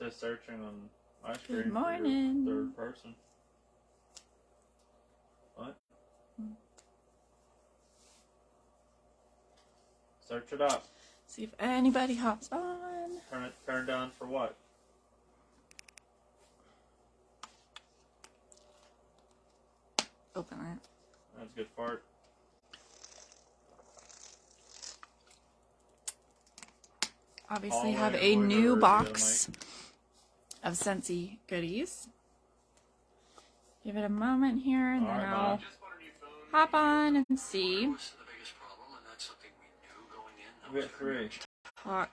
Just searching on my screen. Good morning. For your third person. What? Search it up. See if anybody hops on. Turn it down for what? Open it. That's a good fart. Obviously have a new box of Scentsy goodies. Give it a moment here and then I'll hop on and see. We got 3. Talk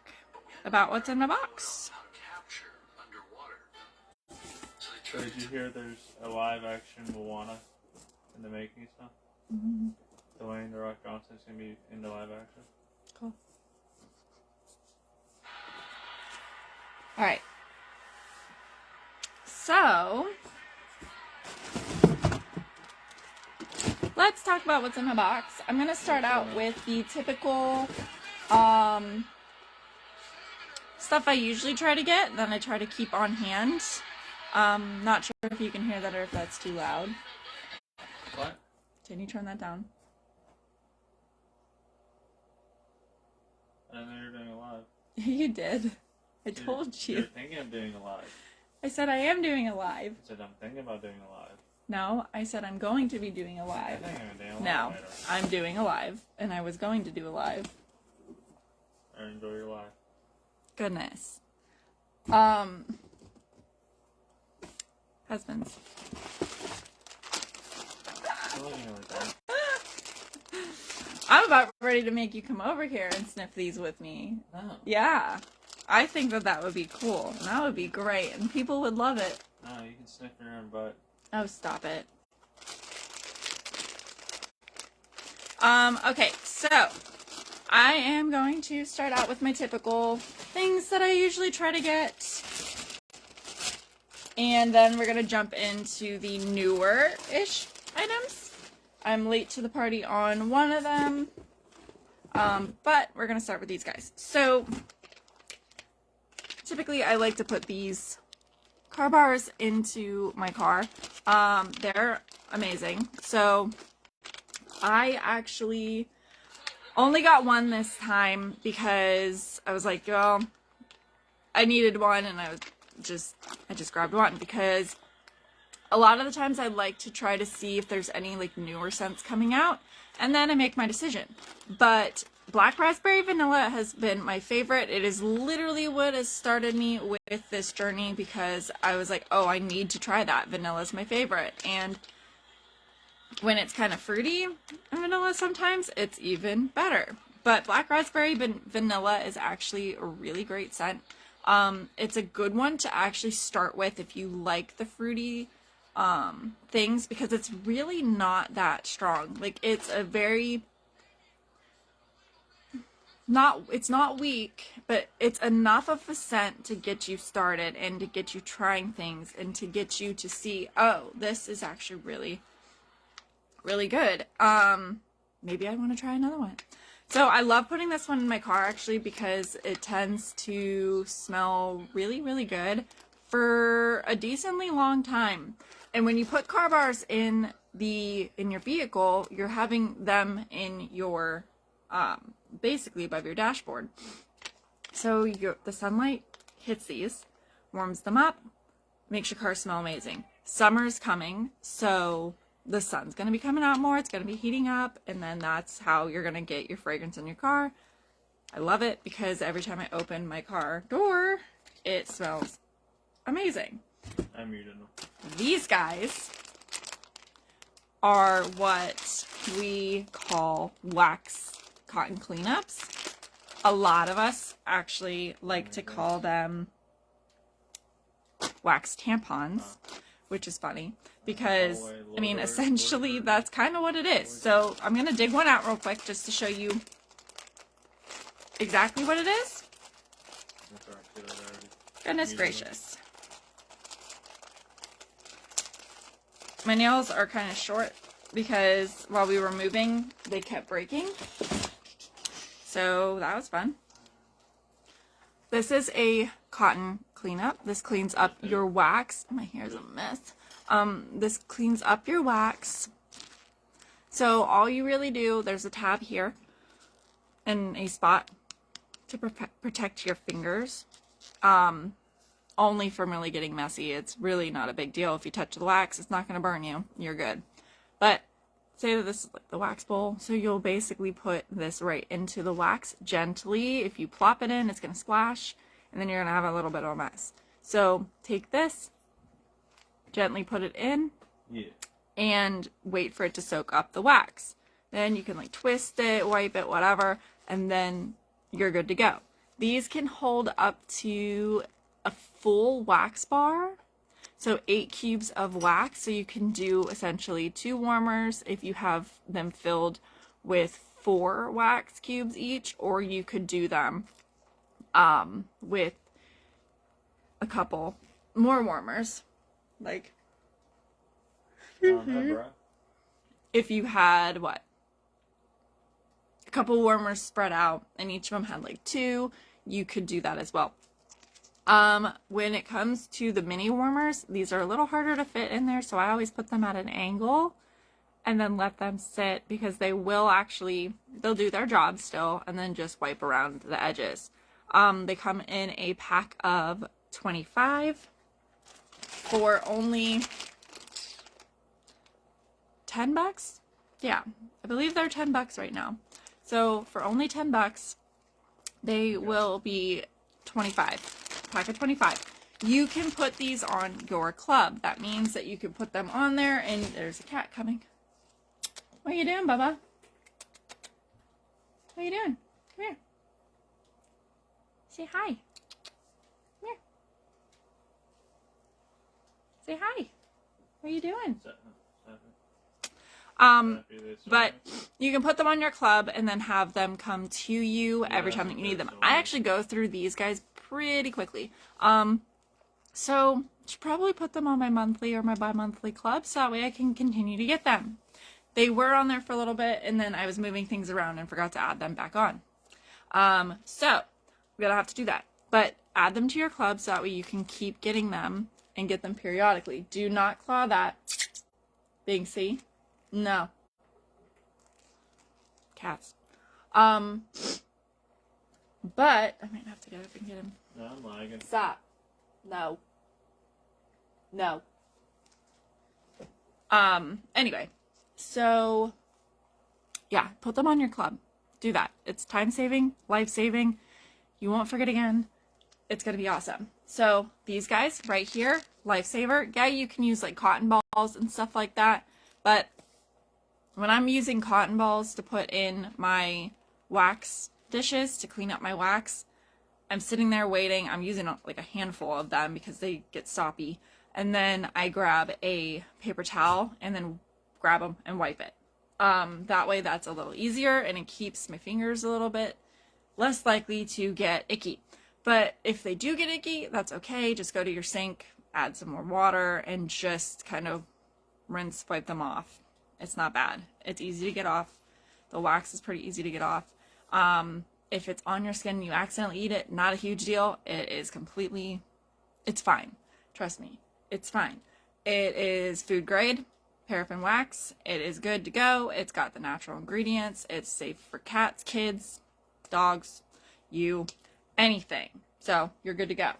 about what's in the box. So did you hear there's a live action Moana in the making stuff? Mm-hmm. Dwayne The Rock Johnson's going to be in the live action. Cool. Alright. So, let's talk about what's in my box. I'm going to start out with the typical stuff I usually try to get, then I try to keep on hand. Not sure if you can hear that or if that's too loud. What? Can you turn that down? I didn't know you were doing a live. You did. I told you. You're thinking of doing a live. I said I am doing a live. I said I'm thinking about doing a live. No, I said I'm going to be doing a live. I think I'm doing a live No, later. I'm doing a live, and I was going to do a live. I enjoy your live. Goodness. Husbands. Don't look at me like that. I'm about ready to make you come over here and sniff these with me. No. Yeah. I think that would be cool. And that would be great, and people would love it. No, you can sniff your own butt. Oh, stop it. Okay, so I am going to start out with my typical things that I usually try to get. And then we're going to jump into the newer-ish items. I'm late to the party on one of them. But we're going to start with these guys. So, typically I like to put these car bars into my car. They're amazing. So, I actually only got one this time because I was like, well, I needed one and I just grabbed one because a lot of the times I like to try to see if there's any like newer scents coming out and then I make my decision. But Black Raspberry Vanilla has been my favorite. It is literally what has started me with this journey because I was like, oh, I need to try that. Vanilla's my favorite. And when it's kind of fruity vanilla sometimes, it's even better. But Black Raspberry Vanilla is actually a really great scent. It's a good one to actually start with if you like the fruity things because it's really not that strong. Like it's a very it's not weak, but it's enough of a scent to get you started and to get you trying things and to get you to see, oh, this is actually really, really good. Maybe I want to try another one. So I love putting this one in my car actually because it tends to smell really, really good for a decently long time. And when you put car bars in your vehicle, you're having them in your basically above your dashboard. So the sunlight hits these, warms them up, makes your car smell amazing. Summer's coming, so the sun's going to be coming out more, it's going to be heating up, and then that's how you're going to get your fragrance in your car. I love it because every time I open my car door, it smells amazing. I muted them. These guys are what we call wax cotton cleanups. A lot of us actually like to call them wax tampons, which is funny because, I mean, essentially that's kind of what it is. So I'm going to dig one out real quick just to show you exactly what it is. Goodness gracious. My nails are kind of short because while we were moving, they kept breaking. So that was fun. This is a cotton cleanup. This cleans up your wax. My hair's a mess. This cleans up your wax. So all you really do, there's a tab here and a spot to protect your fingers. Only from really getting messy. It's really not a big deal. If you touch the wax, it's not going to burn you. You're good. But say that this is like the wax bowl. So you'll basically put this right into the wax gently. If you plop it in, it's going to splash. And then you're going to have a little bit of a mess. So take this, gently put it in. Yeah. And wait for it to soak up the wax. Then you can like twist it, wipe it, whatever. And then you're good to go. These can hold up to a full wax bar, so 8 cubes of wax. So you can do essentially 2 warmers if you have them filled with 4 wax cubes each, or you could do them with a couple more warmers, like if you had a couple warmers spread out and each of them had like 2, you could do that as well. When it comes to the mini warmers, these are a little harder to fit in there, so I always put them at an angle and then let them sit, because they will actually, they'll do their job still and then just wipe around the edges. They come in a pack of 25 for only $10. Yeah, I believe they're $10 right now. So for only $10, they will be 25. Pack of 25. You can put these on your club. That means that you can put them on there, and there's a cat coming. What are you doing, Bubba? What are you doing? Come here. Say hi. Come here. Say hi. What are you doing? But you can put them on your club and then have them come to you every time that you need them. I actually go through these guys pretty quickly. So I should probably put them on my monthly or my bi-monthly club, so that way I can continue to get them. They were on there for a little bit, and then I was moving things around and forgot to add them back on. So I'm gonna have to do that. But add them to your club so that way you can keep getting them and get them periodically. Do not claw that. Binksy. No. Cats. But I might have to get up and get him. No, I'm lagging. Stop. No. No. Anyway. So, yeah, put them on your club. Do that. It's time-saving, life-saving. You won't forget again. It's going to be awesome. So, these guys right here, lifesaver. Yeah, you can use like cotton balls and stuff like that. But when I'm using cotton balls to put in my wax dishes to clean up my wax, I'm sitting there waiting. I'm using like a handful of them because they get soppy. And then I grab a paper towel and then grab them and wipe it. That way that's a little easier and it keeps my fingers a little bit less likely to get icky. But if they do get icky, that's okay. Just go to your sink, add some more water, and just kind of rinse, wipe them off. It's not bad. It's easy to get off. The wax is pretty easy to get off. If it's on your skin and you accidentally eat it, not a huge deal. It is completely, it's fine. Trust me, it's fine. It is food grade, paraffin wax. It is good to go. It's got the natural ingredients. It's safe for cats, kids, dogs, you, anything. So you're good to go.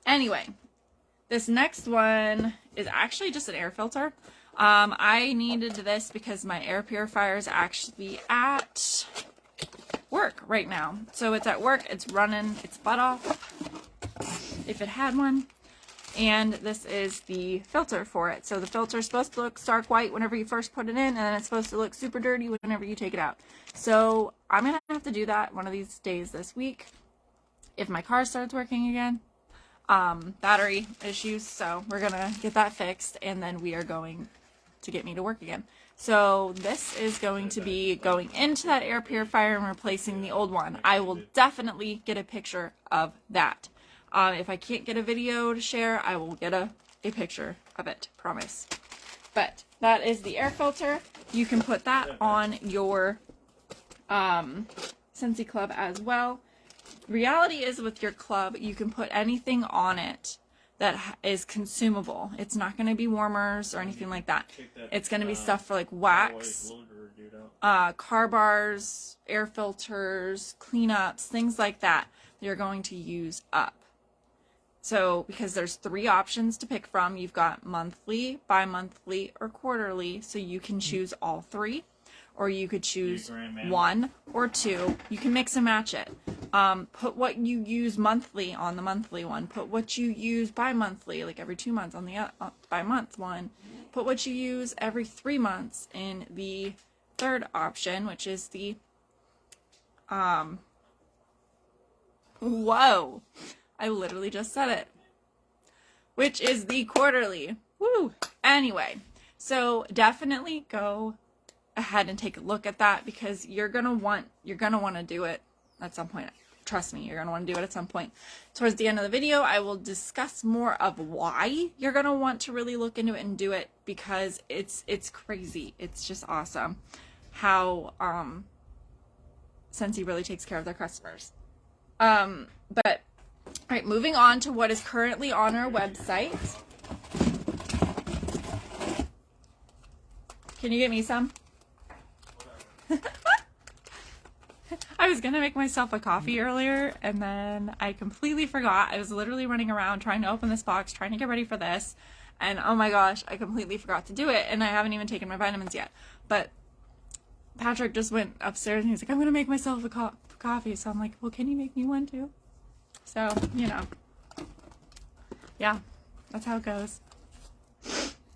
Anyway, this next one is actually just an air filter. I needed this because my air purifier is actually at work right now. So it's at work, it's running its butt off, if it had one. And this is the filter for it. So the filter is supposed to look stark white whenever you first put it in, and then it's supposed to look super dirty whenever you take it out. So I'm going to have to do that one of these days this week if my car starts working again. Battery issues, so we're going to get that fixed, and then we are going to get me to work again. So this is going to be going into that air purifier and replacing the old one. I will definitely get a picture of that. If I can't get a video to share, I will get a picture of it, promise. But that is the air filter. You can put that on your Scentsy Club as well. reality is with your club, you can put anything on it that is consumable. It's not going to be warmers or anything like that. It's going to be stuff for like wax, car bars, air filters, cleanups, things like that you're going to use up. So because there's 3 options to pick from, you've got monthly, bi-monthly, or quarterly. So you can choose all 3, or you could choose 1 or 2. You can mix and match it. Put what you use monthly on the monthly one. Put what you use bi-monthly, like every 2 months on the bi-month one. Put what you use every 3 months in the third option, which is the whoa, I literally just said it, which is the quarterly. Woo. Anyway, so definitely go ahead and take a look at that, because you're gonna want to do it at some point. Trust me, you're gonna want to do it at some point. Towards the end of the video, I will discuss more of why you're gonna want to really look into it and do it, because it's crazy. It's just awesome how Scentsy really takes care of their customers. But all right, moving on to what is currently on our website. Can you get me some? I was gonna make myself a coffee earlier, and then I completely forgot. I was literally running around trying to open this box, trying to get ready for this, and oh my gosh, I completely forgot to do it, and I haven't even taken my vitamins yet. But Patrick just went upstairs and he's like, I'm gonna make myself a coffee. So I'm like, well, can you make me one too? So, you know, yeah, that's how it goes.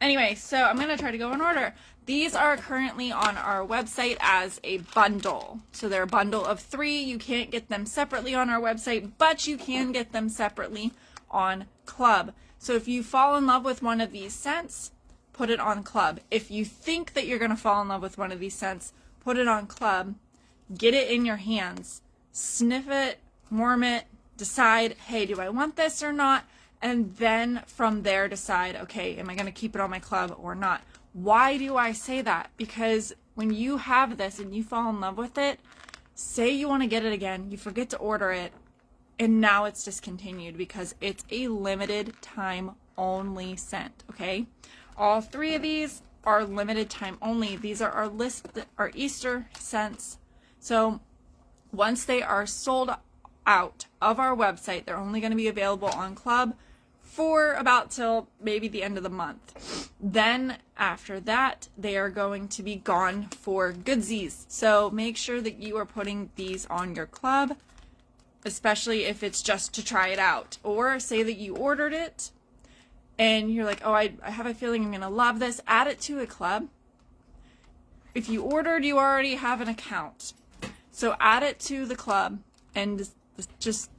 Anyway, so I'm gonna try to go in order. These are currently on our website as a bundle. So they're a bundle of 3. You can't get them separately on our website, but you can get them separately on Club. So if you fall in love with one of these scents, put it on Club. If you think that you're gonna fall in love with one of these scents, put it on Club, get it in your hands, sniff it, warm it, decide, hey, do I want this or not? And then from there decide, okay, am I going to keep it on my Club or not? Why do I say that? Because when you have this and you fall in love with it, say you want to get it again, you forget to order it, and now it's discontinued because it's a limited time only scent, okay? All 3 of these are limited time only. These are our Easter scents. So once they are sold out of our website, they're only going to be available on Club for about till maybe the end of the month. Then after that, they are going to be gone for goodsies. So make sure that you are putting these on your Club, especially if it's just to try it out. Or say that you ordered it and you're like, oh, I have a feeling I'm going to love this. Add it to a Club. If you ordered, you already have an account. So add it to the Club and just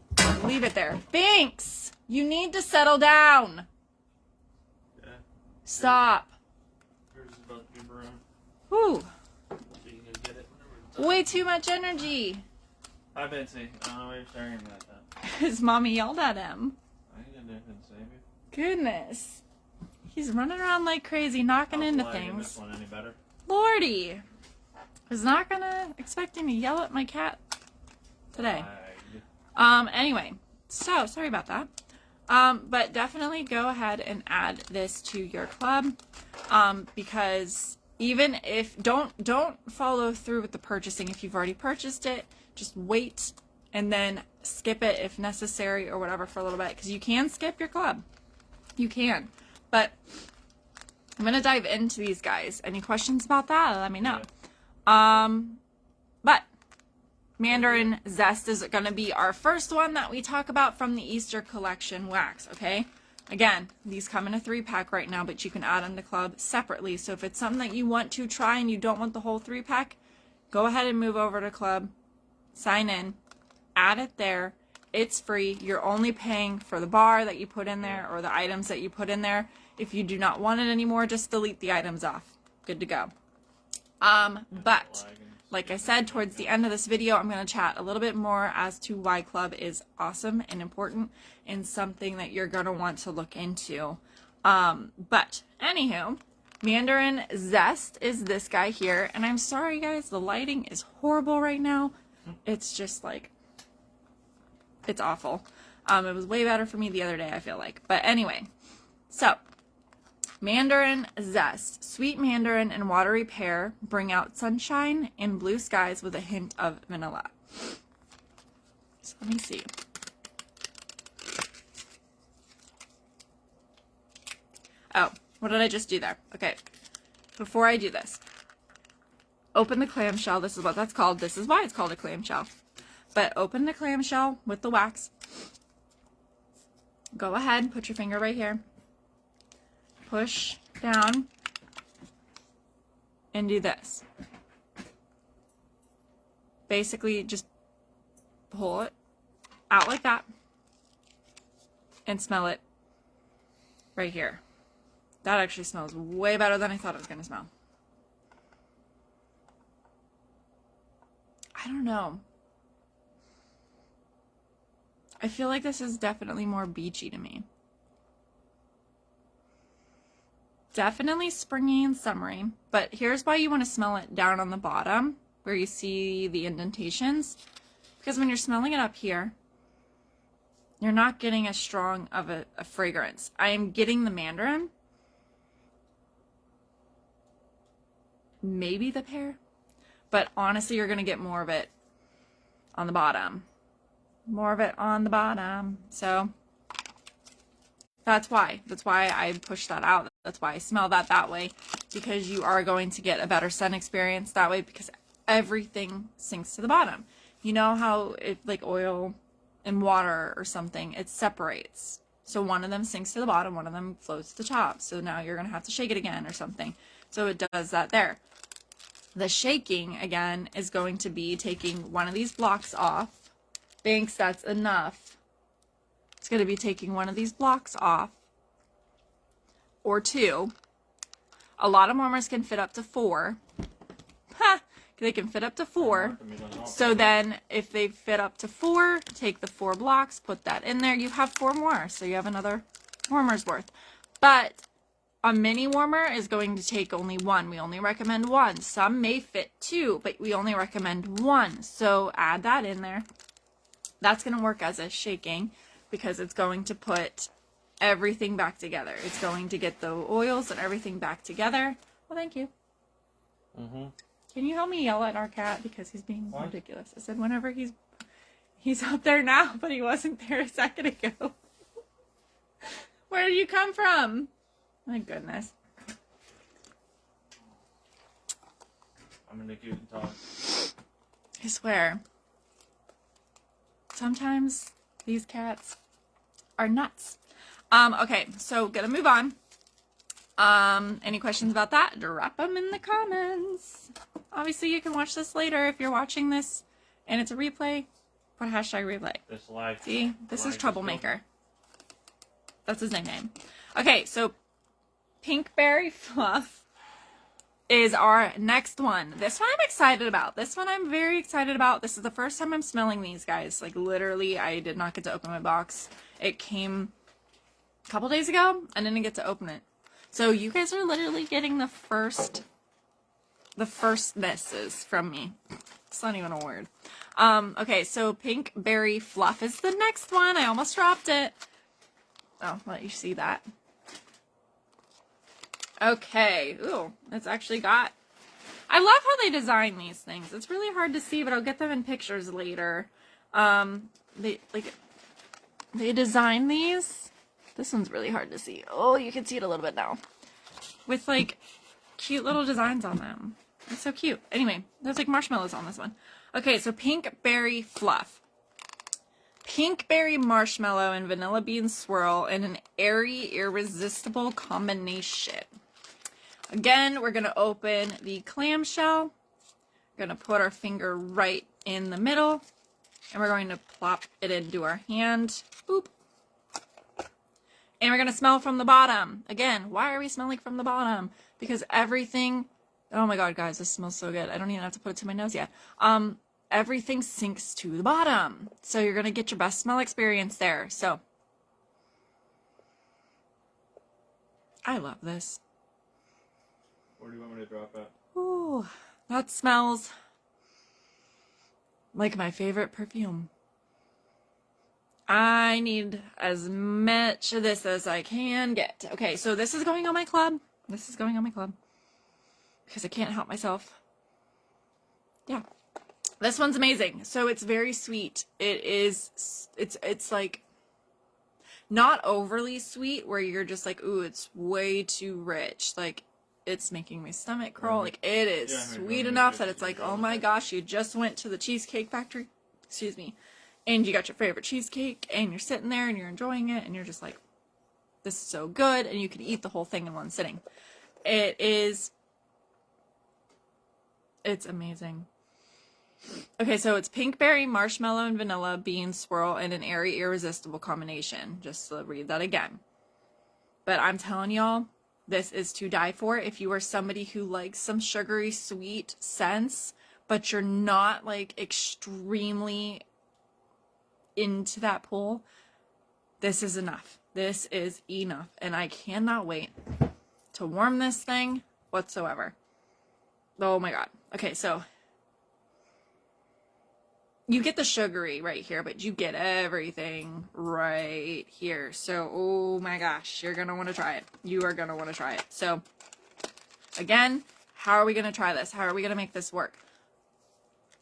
leave it there. Binks! You need to settle down. Yeah. Stop. Yours is about to be maroon. Whew. So you can go get it whenever it's done. Way too much energy. Hi, Betsy. I don't know why you're staring at me like that. His mommy yelled at him. I ain't gonna do anything to save you. Goodness. He's running around like crazy, knocking into things. This one any better? Lordy. I was not gonna expect him to yell at my cat today. Anyway, so sorry about that. But definitely go ahead and add this to your Club, because even if don't follow through with the purchasing if you've already purchased it. Just wait and then skip it if necessary or whatever for a little bit, because you can skip your Club. You can. But I'm gonna dive into these guys. Any questions about that? Let me know. But Mandarin Zest is going to be our first one that we talk about from the Easter collection wax, okay? Again, these come in a 3-pack right now, but you can add them to Club separately. So if it's something that you want to try and you don't want the whole 3-pack, go ahead and move over to Club, sign in, add it there. It's free. You're only paying for the bar that you put in there or the items that you put in there. If you do not want it anymore, just delete the items off. Good to go. But like I said, towards the end of this video, I'm going to chat a little bit more as to why Club is awesome and important and something that you're going to want to look into. But anywho, Mandarin Zest is this guy here. And I'm sorry, guys, the lighting is horrible right now. It's just like It's awful. It was way better for me the other day, I feel like. But anyway, so mandarin zest. Sweet mandarin and watery pear bring out sunshine and blue skies with a hint of vanilla. So let me see. Oh, what did I just do there? Okay, before I do this, open the clamshell. This is what that's called. This is why it's called a clamshell. But open the clamshell with the wax. Go ahead, put your finger right here. Push down and do this. Basically, just pull it out like that and smell it right here. That actually smells way better than I thought it was going to smell. I don't know. I feel like this is definitely more beachy to me. Definitely springy and summery, but here's why you want to smell it down on the bottom where you see the indentations. Because when you're smelling it up here, you're not getting as strong of a fragrance. I am getting the mandarin. Maybe the pear. But honestly, you're going to get more of it on the bottom. More of it on the bottom. So that's why I push that out. That's why I smell that way, because you are going to get a better scent experience that way, because everything sinks to the bottom. You know how it, like oil and water or something, it separates. So one of them sinks to the bottom, one of them floats to the top. So now you're going to have to shake it again or something. So it does that there. The shaking, again, is going to be taking one of these blocks off. Thanks, that's enough. It's going to be taking one of these blocks off. Or two. A lot of warmers can fit up to 4. Ha! They can fit up to 4. So then, if they fit up to 4, take the 4 blocks, put that in there. You have 4 more, so you have another warmer's worth. But a mini warmer is going to take only 1. We only recommend 1. Some may fit 2, but we only recommend 1. So add that in there. That's going to work as a shaking because it's going to put everything back together. It's going to get the oils and everything back together. Well, thank you. Mm-hmm. Can you help me yell at our cat because he's being ridiculous? I said whenever he's up there now, but he wasn't there a second ago. Where did you come from? My goodness. I'm gonna cute and talk. I swear. Sometimes these cats are nuts. Okay, so gonna move on. Any questions about that? Drop them in the comments. Obviously, you can watch this later if you're watching this and it's a replay. Put hashtag replay. This live. See, this is Troublemaker. That's his nickname. Okay, so Pinkberry Fluff is our next one. This one I'm excited about. This one I'm very excited about. This is the first time I'm smelling these guys. Like literally, I did not get to open my box. It came a couple days ago. I didn't get to open it. So you guys are literally getting the first misses from me. It's not even a word. Okay, so Pinkberry Fluff is the next one. I almost dropped it. Oh, let you see that. Okay. Ooh, it's actually got... I love how they design these things. It's really hard to see, but I'll get them in pictures later. They design these. This one's really hard to see. Oh, you can see it a little bit now. With, like, cute little designs on them. It's so cute. Anyway, there's, like, marshmallows on this one. Okay, so Pinkberry Fluff. Pinkberry marshmallow and vanilla bean swirl in an airy, irresistible combination. Again, we're going to open the clamshell. We're going to put our finger right in the middle. And we're going to plop it into our hand. Boop. And we're going to smell from the bottom. Again, why are we smelling from the bottom? Because everything... Oh my god, guys, this smells so good. I don't even have to put it to my nose yet. Everything sinks to the bottom. So you're going to get your best smell experience there. So, I love this. Where do you want me to drop it? Ooh, that smells like my favorite perfume. I need as much of this as I can get. Okay, so this is going on my club. This is going on my club. Because I can't help myself. Yeah. This one's amazing. So it's very sweet. It's like not overly sweet where you're just like, ooh, it's way too rich. Like, it's making my stomach crawl. Like, it is sweet enough that it's like, oh my gosh, you just went to the Cheesecake Factory. Excuse me. And you got your favorite cheesecake, and you're sitting there, and you're enjoying it, and you're just like, this is so good, and you could eat the whole thing in one sitting. It's amazing. Okay, so it's pink berry, marshmallow, and vanilla bean swirl in an airy, irresistible combination. Just to read that again. But I'm telling y'all, this is to die for. If you are somebody who likes some sugary, sweet scents, but you're not, like, extremely into that pool, this is enough. This is enough. And I cannot wait to warm this thing whatsoever. Oh my god. Okay, so you get the sugary right here, but you get everything right here. So, oh my gosh, you're going to want to try it. You are going to want to try it. So, again, how are we going to try this? How are we going to make this work?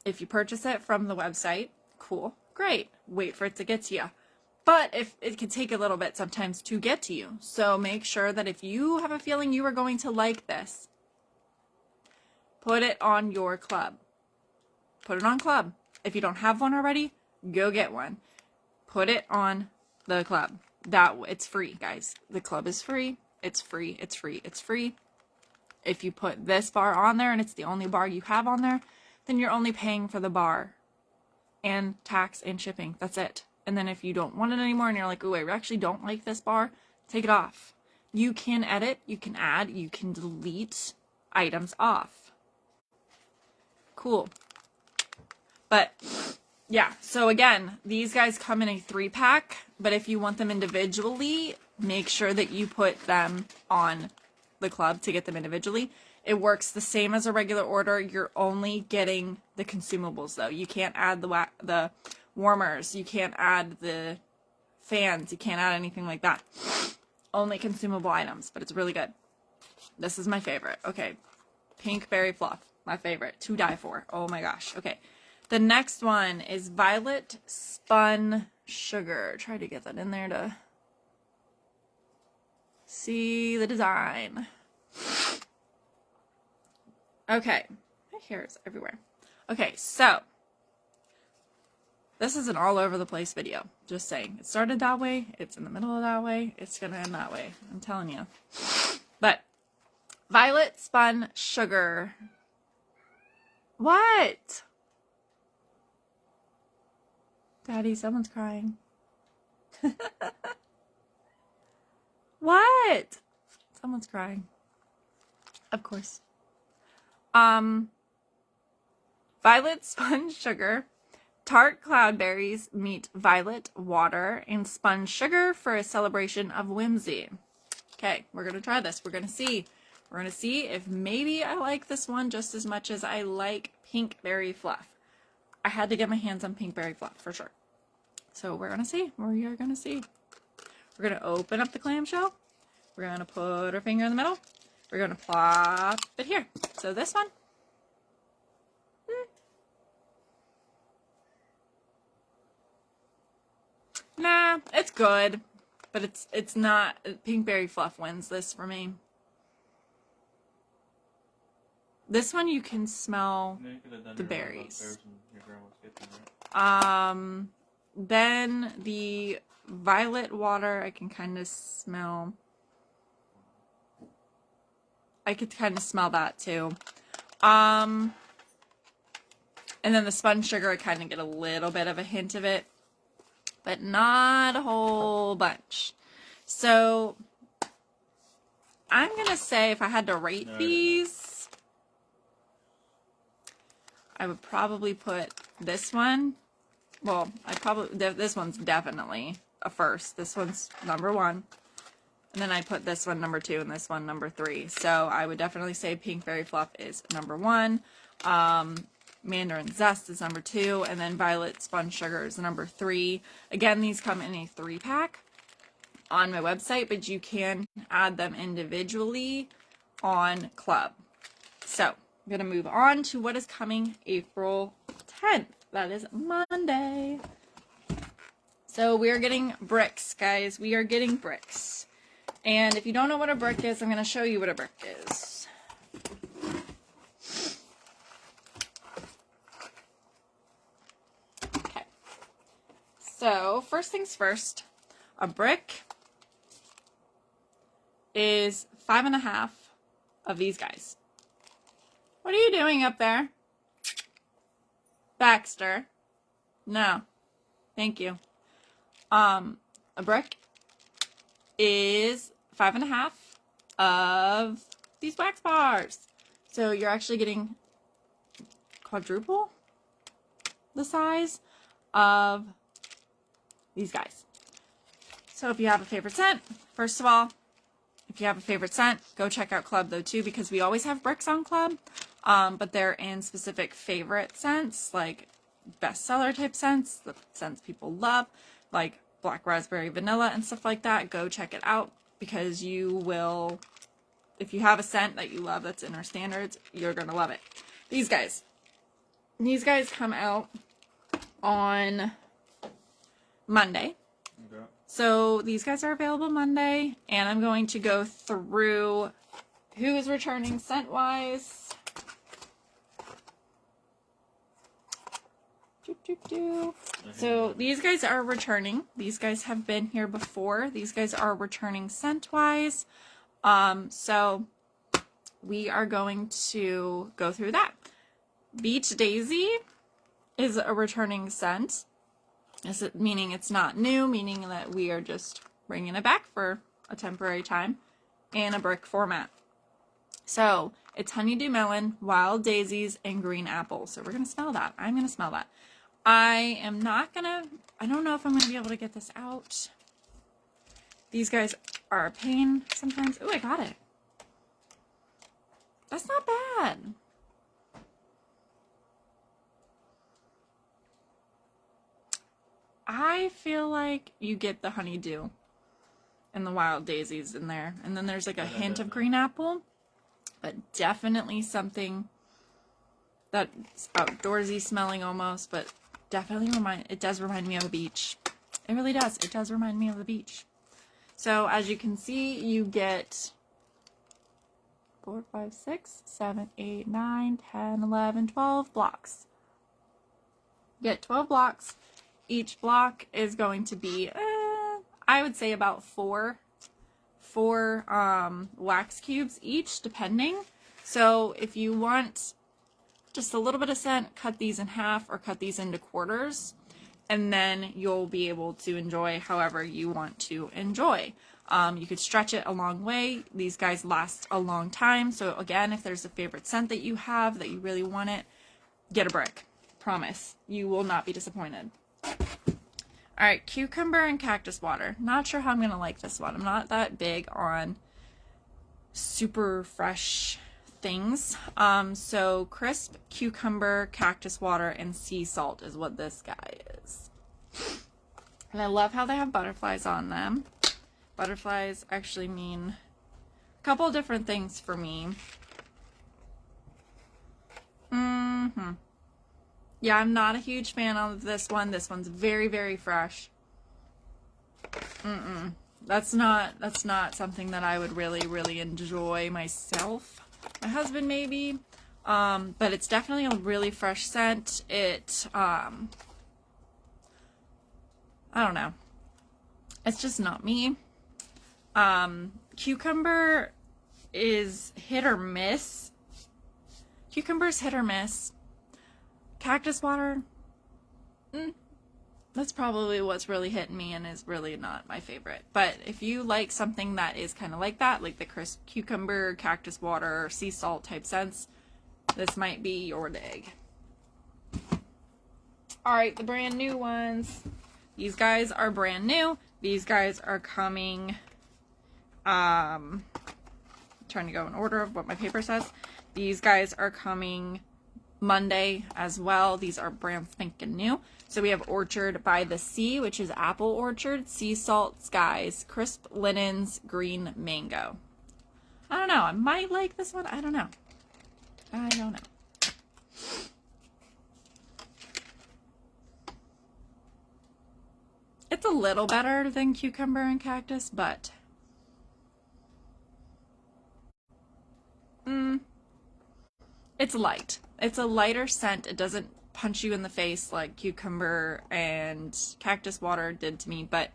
If you purchase it from the website, cool, great. Wait for it to get to you. But if it can take a little bit sometimes to get to you. So make sure that if you have a feeling you are going to like this, put it on your club. Put it on club. If you don't have one already, go get one. Put it on the club. It's free, guys. The club is free. It's free. It's free. It's free. If you put this bar on there and it's the only bar you have on there, then you're only paying for the bar and tax and shipping. That's it. And then if you don't want it anymore and you're like, oh, I actually don't like this bar, take it off. You can edit, you can add, you can delete items off. Cool. But yeah, so again, these guys come in a 3-pack, but if you want them individually, make sure that you put them on the club to get them individually. It works the same as a regular order. You're only getting the consumables though. You can't add the warmers. You can't add the fans. You can't add anything like that. Only consumable items, but it's really good. This is my favorite. Okay. Pink berry fluff. My favorite. To die for. Oh my gosh. Okay. The next one is violet spun sugar. Try to get that in there to see the design. Okay. My hair is everywhere. Okay, so this is an all over the place video. Just saying. It started that way. It's in the middle of that way. It's going to end that way. I'm telling you. But violet spun sugar. What? Daddy, someone's crying. What? Someone's crying. Of course. Violet spun sugar. Tart cloudberries meet violet water and spun sugar for a celebration of whimsy. Okay, we're going to try this. We're going to see. We're going to see if maybe I like this one just as much as I like pink berry fluff. I had to get my hands on pink berry fluff for sure. So we're going to see. We are going to see. We're going to open up the clamshell. We're going to put our finger in the middle. We're going to plop it here. So this one. Nah, it's good. But it's not. Pink berry fluff wins this for me. This one you can smell the berries. Then the violet water I can kind of smell. I could kind of smell that too. And then the spun sugar, I kind of get a little bit of a hint of it, but not a whole bunch. So I'm going to say if I had to rate these, I would probably put this one. Well, this one's definitely a first. This one's number 1. And then I put this one number 2 and this one number 3. So I would definitely say pink berry fluff is number 1. Mandarin Zest is number 2, and then Violet Sponge Sugar is number 3. Again, these come in a 3-pack on my website, but you can add them individually on Club. So, I'm going to move on to what is coming April 10th. That is Monday. So, we are getting bricks, guys. We are getting bricks. And if you don't know what a brick is, I'm going to show you what a brick is. Okay. So, first things first, a brick is 5.5 of these guys. What are you doing up there? Baxter. No. Thank you. A brick is 5.5 of these wax bars. So you're actually getting quadruple the size of these guys. So if you have a favorite scent, first of all, if you have a favorite scent, go check out Club though too, because we always have bricks on Club, but they're in specific favorite scents, like bestseller type scents, the scents people love, like black raspberry vanilla and stuff like that. Go check it out, because you will, if you have a scent that you love that's in our standards, you're gonna love it. These guys come out on Monday. Okay. So these guys are available Monday, and I'm going to go through who is returning scent-wise. So these guys are returning. These guys have been here before. These guys are returning scent-wise. So we are going to go through that. Beach Daisy is a returning scent. Meaning it's not new, meaning that we are just bringing it back for a temporary time in a brick format. So it's honeydew melon, wild daisies, and green apple. So we're going to smell that. I'm going to smell that. I don't know if I'm going to be able to get this out. These guys are a pain sometimes. Oh, I got it. That's not bad. I feel like you get the honeydew and the wild daisies in there. And then there's like a hint of green apple. But definitely something that's outdoorsy smelling almost. But definitely it does remind me of a beach. It really does. It does remind me of the beach. So as you can see, you get 4, 5, 6, 7, 8, 9, 10, 11, 12 blocks. You get 12 blocks. Each block is going to be, I would say about four wax cubes each, depending. So if you want just a little bit of scent, cut these in half or cut these into quarters, and then you'll be able to enjoy however you want to enjoy. You could stretch it a long way. These guys last a long time. So again, if there's a favorite scent that you have that you really want it, get a brick. Promise. You will not be disappointed. Alright, cucumber and cactus water. Not sure how I'm going to like this one. I'm not that big on super fresh things. So crisp, cucumber, cactus water, and sea salt is what this guy is. And I love how they have butterflies on them. Butterflies actually mean a couple different things for me. Yeah, I'm not a huge fan of this one. This one's very, very fresh. That's not something that I would really, really enjoy myself. My husband maybe. But it's definitely a really fresh scent. I don't know. It's just not me. Cucumber is hit or miss. Cucumber's hit or miss. Cactus water, that's probably what's really hitting me and is really not my favorite. But if you like something that is kind of like that, like the crisp cucumber, cactus water, sea salt type scents, this might be your dig. Alright, the brand new ones. These guys are brand new. These guys are coming, trying to go in order of what my paper says. These guys are coming Monday as well. These are brand spanking new. So we have Orchard by the Sea, which is apple orchard, sea salt skies, crisp linens, green mango. I don't know. I might like this one. I don't know. I don't know. It's a little better than cucumber and cactus, but it's light. It's a lighter scent. It doesn't punch you in the face like cucumber and cactus water did to me, but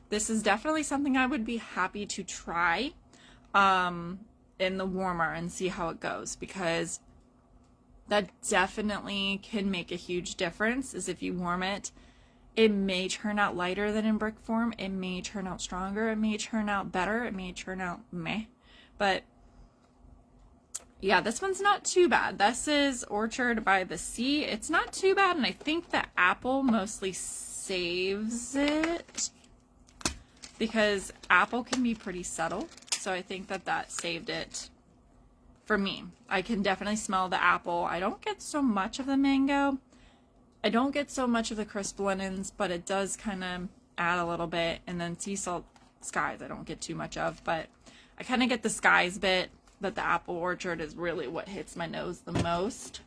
this is definitely something I would be happy to try in the warmer and see how it goes, because that definitely can make a huge difference. Is if you warm it, it may turn out lighter than in brick form. It may turn out stronger. It may turn out better. It may turn out meh. But yeah, this one's not too bad. This is Orchard by the Sea. It's not too bad, and I think the apple mostly saves it, because apple can be pretty subtle. So I think that saved it for me. I can definitely smell the apple. I don't get so much of the mango. I don't get so much of the crisp linens, but it does kind of add a little bit. And then sea salt skies I don't get too much of, but I kind of get the skies bit, but the apple orchard is really what hits my nose the most.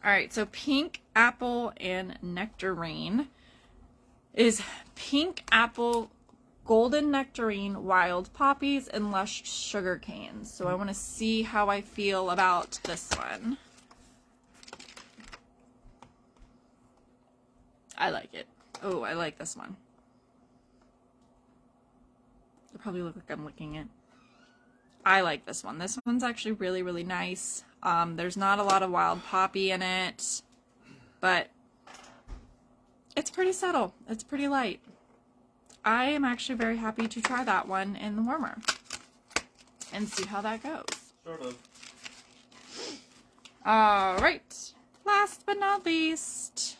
All right, so pink apple and nectarine is pink apple, golden nectarine, wild poppies, and lush sugar canes. So I want to see how I feel about this one. I like it. Oh, I like this one. It probably look like I'm licking it. I like this one. This one's actually really, really nice. There's not a lot of wild poppy in it, but it's pretty subtle. It's pretty light. I am actually very happy to try that one in the warmer and see how that goes. Sort of. All right. Last but not least,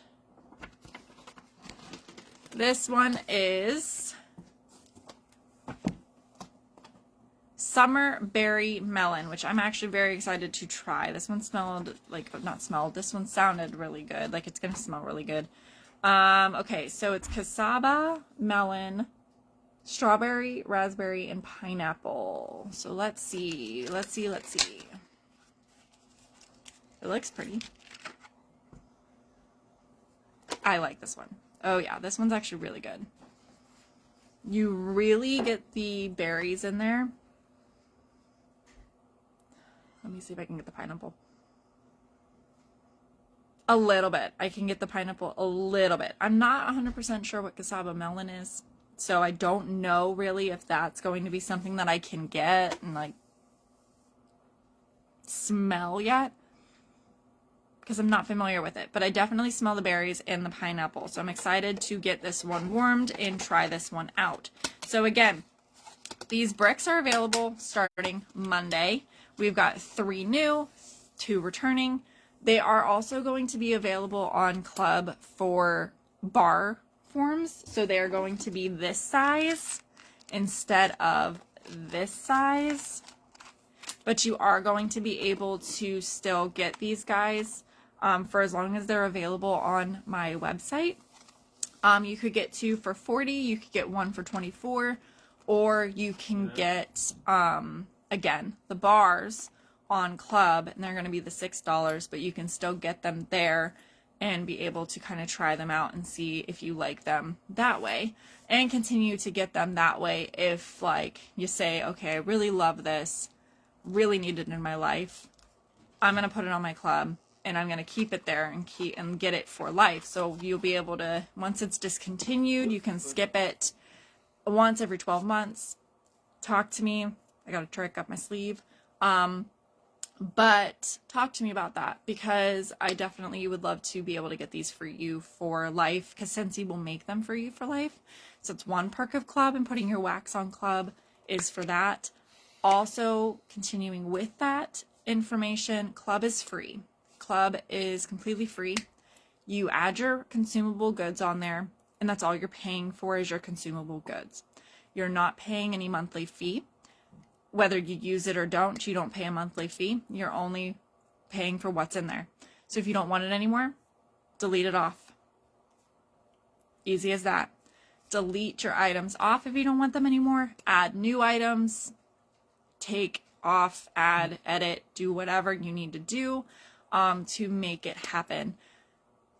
this one is Summer Berry Melon, which I'm actually very excited to try. This one smelled like, not smelled, this one sounded really good. Like it's going to smell really good. Okay, so it's cassava, melon, strawberry, raspberry, and pineapple. So let's see. It looks pretty. I like this one. Oh yeah, this one's actually really good. You really get the berries in there. Let me see if I can get the pineapple. A little bit. I can get the pineapple a little bit. I'm not 100% sure what cassava melon is, so I don't know really if that's going to be something that I can get and like smell yet, because I'm not familiar with it, but I definitely smell the berries and the pineapple. So I'm excited to get this one warmed and try this one out. So again, these bricks are available starting Monday. We've got 3 new, 2 returning. They are also going to be available on Club for bar forms. So they are going to be this size instead of this size. But you are going to be able to still get these guys for as long as they're available on my website. You could get 2 for $40, you could get 1 for $24, or you can get, again, the bars on Club, and they're going to be the $6, but you can still get them there and be able to kind of try them out and see if you like them that way, and continue to get them that way if, like, you say, okay, I really love this, really need it in my life, I'm going to put it on my Club, and I'm going to keep it there and get it for life. So you'll be able to, once it's discontinued, you can skip it once every 12 months. Talk to me. I got a trick up my sleeve. But talk to me about that, because I definitely would love to be able to get these for you for life, because Scentsy will make them for you for life. So it's one perk of Club, and putting your wax on Club is for that. Also, continuing with that information, Club is free. Club is completely free. You add your consumable goods on there, and that's all you're paying for is your consumable goods. You're not paying any monthly fee. Whether you use it or don't, you don't pay a monthly fee. You're only paying for what's in there. So if you don't want it anymore, delete it off. Easy as that. Delete your items off if you don't want them anymore. Add new items. Take off, add, edit, do whatever you need to do to make it happen.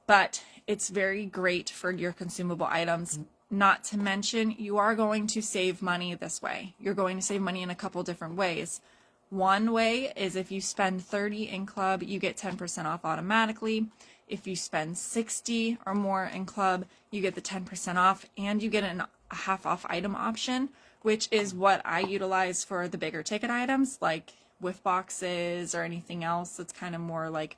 But it's very great for your consumable items. Not to mention, you are going to save money this way. You're going to save money in a couple different ways. One way is if you spend $30 in club, you get 10% off automatically. If you spend $60 or more in club, you get the 10% off, and you get a half off item option, which is what I utilize for the bigger ticket items like whiff boxes or anything else that's kind of more like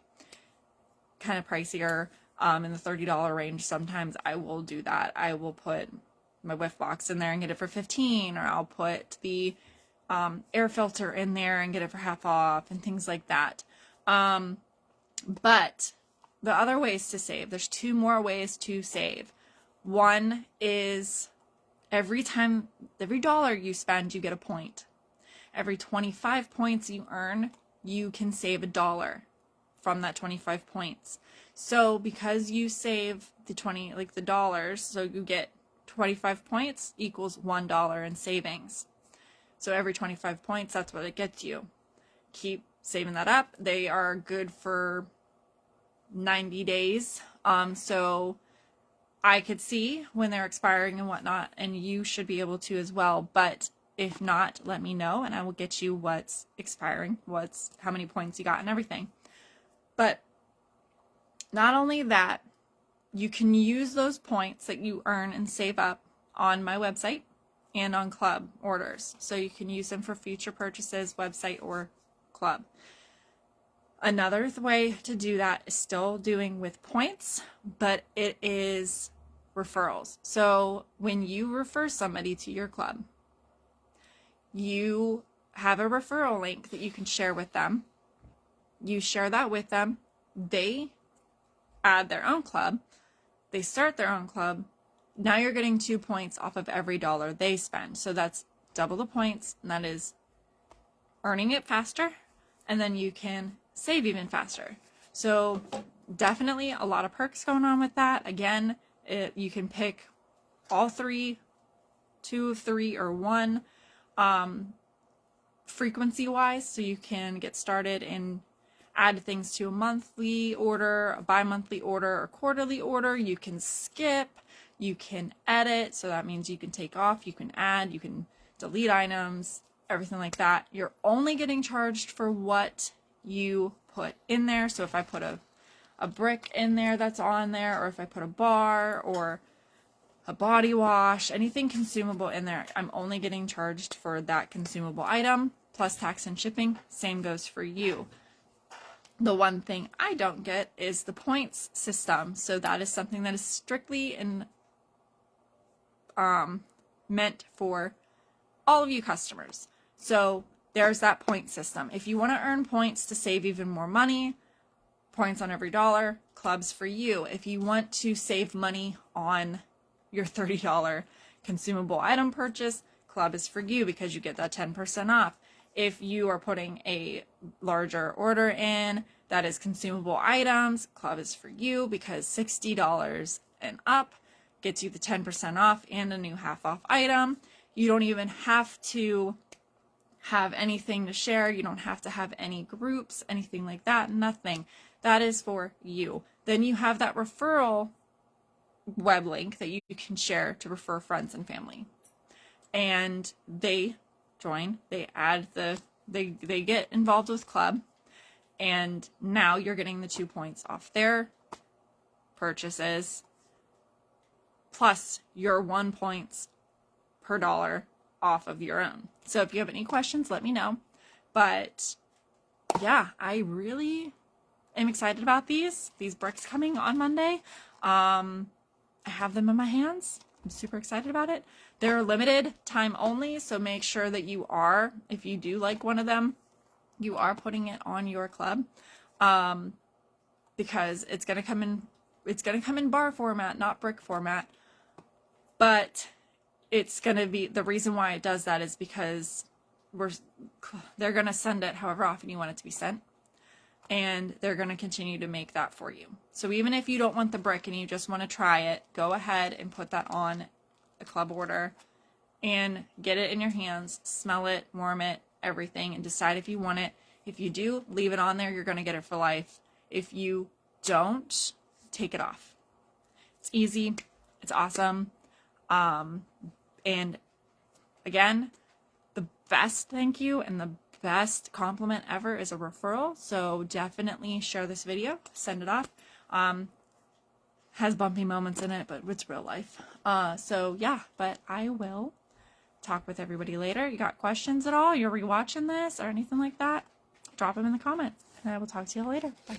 kind of pricier. In the $30 range, sometimes I will do that. I will put my whiff box in there and get it for $15, or I'll put the air filter in there and get it for half off and things like that. But the other ways to save, there's two more ways to save. One is every dollar you spend, you get a point. Every 25 points you earn, you can save $1 from that 25 points. So because you save the dollars, so you get 25 points equals $1 in savings. So every 25 points, that's what it gets you. Keep saving that up. They are good for 90 days. So I could see when they're expiring and whatnot, and you should be able to as well. But if not, let me know and I will get you what's expiring, how many points you got and everything. But not only that, you can use those points that you earn and save up on my website and on club orders. So you can use them for future purchases, website or club. Another way to do that is still doing with points, but it is referrals. So when you refer somebody to your club, you have a referral link that you can share with them. You share that with them. They add their own club. They start their own club. Now you're getting 2 points off of every dollar they spend. So that's double the points, and that is earning it faster, and then you can save even faster. So definitely a lot of perks going on with that. Again, you can pick all three, 2, 3, or 1 frequency wise, so you can get started and add things to a monthly order, a bi-monthly order, or quarterly order. You can skip, you can edit, so that means you can take off, you can add, you can delete items, everything like that. You're only getting charged for what you put in there. So if I put a brick in there that's on there, or if I put a bar or a body wash, anything consumable in there, I'm only getting charged for that consumable item, plus tax and shipping. Same goes for you. The one thing I don't get is the points system. So that is something that is strictly meant for all of you customers. So there's that point system. If you want to earn points to save even more money, points on every dollar, clubs for you. If you want to save money on your $30 consumable item purchase, club is for you because you get that 10% off. If you are putting a larger order in that is consumable items, club is for you because $60 and up gets you the 10% off and a new half off item. You don't even have to have anything to share. You don't have to have any groups, anything like that, nothing. That is for you. Then you have that referral web link that you can share to refer friends and family. And they join, they add they get involved with club, and now you're getting the 2 points off their purchases, plus your 1 point per dollar off of your own. So if you have any questions, let me know. But yeah, I really am excited about these bricks coming on Monday. I have them in my hands. I'm super excited about it. They're limited time only, so make sure that you are, if you do like one of them, you are putting it on your club, because it's gonna come in bar format, not brick format. But it's gonna be, the reason why it does that is because they're gonna send it however often you want it to be sent. and they're going to continue to make that for you. So even if you don't want the brick and you just want to try it, go ahead and put that on a club order and get it in your hands, smell it, warm it, everything, and decide if you want it. If you do, leave it on there. You're going to get it for life. If you don't, take it off. It's easy. It's awesome. And again, the best thank you and the best compliment ever is a referral. So definitely share this video, send it off. Has bumpy moments in it, but it's real life. So yeah, but I will talk with everybody later. You got questions at all? You're rewatching this or anything like that? Drop them in the comments, and I will talk to you later. Bye.